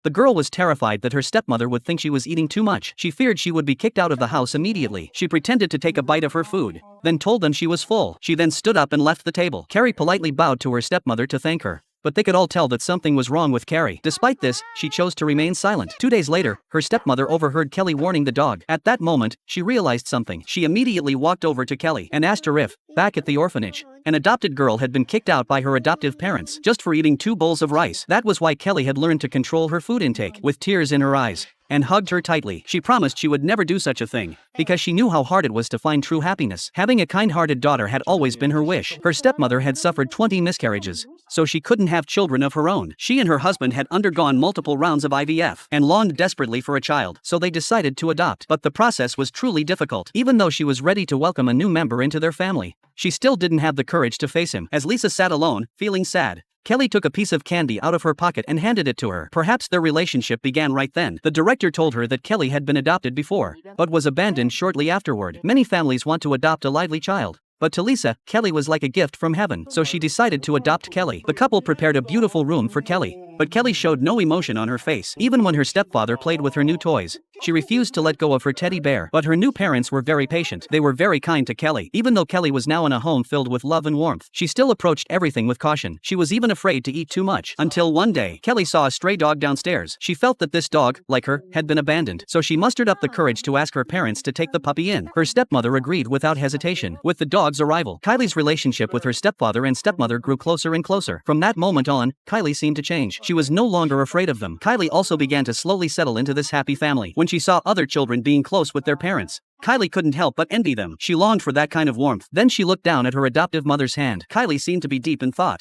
The girl was terrified that her stepmother would think she was eating too much. She feared she would be kicked out of the house immediately. She pretended to take a bite of her food, then told them she was full. She then stood up and left the table. Carrie politely bowed to her stepmother to thank her, but they could all tell that something was wrong with Carrie. Despite this, she chose to remain silent. 2 days later, her stepmother overheard Kelly warning the dog. At that moment, she realized something. She immediately walked over to Kelly and asked her if, back at the orphanage, an adopted girl had been kicked out by her adoptive parents just for eating 2 bowls of rice. That was why Kelly had learned to control her food intake. With tears in her eyes, and hugged her tightly. She promised she would never do such a thing, because she knew how hard it was to find true happiness. Having a kind-hearted daughter had always been her wish. Her stepmother had suffered 20 miscarriages, so she couldn't have children of her own. She and her husband had undergone multiple rounds of IVF and longed desperately for a child, so they decided to adopt. But the process was truly difficult. Even though she was ready to welcome a new member into their family, she still didn't have the courage to face him. As Lisa sat alone, feeling sad, Kelly took a piece of candy out of her pocket and handed it to her. Perhaps their relationship began right then. The director told her that Kelly had been adopted before, but was abandoned shortly afterward. Many families want to adopt a lively child, but to Lisa, Kelly was like a gift from heaven, so she decided to adopt Kelly. The couple prepared a beautiful room for Kelly, but Kelly showed no emotion on her face. Even when her stepfather played with her new toys, she refused to let go of her teddy bear. But her new parents were very patient. They were very kind to Kelly. Even though Kelly was now in a home filled with love and warmth, she still approached everything with caution. She was even afraid to eat too much. Until one day, Kelly saw a stray dog downstairs. She felt that this dog, like her, had been abandoned, so she mustered up the courage to ask her parents to take the puppy in. Her stepmother agreed without hesitation. With the dog's arrival, Kylie's relationship with her stepfather and stepmother grew closer and closer. From that moment on, Kylie seemed to change. She was no longer afraid of them. Kylie also began to slowly settle into this happy family. When she saw other children being close with their parents, Kylie couldn't help but envy them. She longed for that kind of warmth. Then she looked down at her adoptive mother's hand. Kylie seemed to be deep in thought.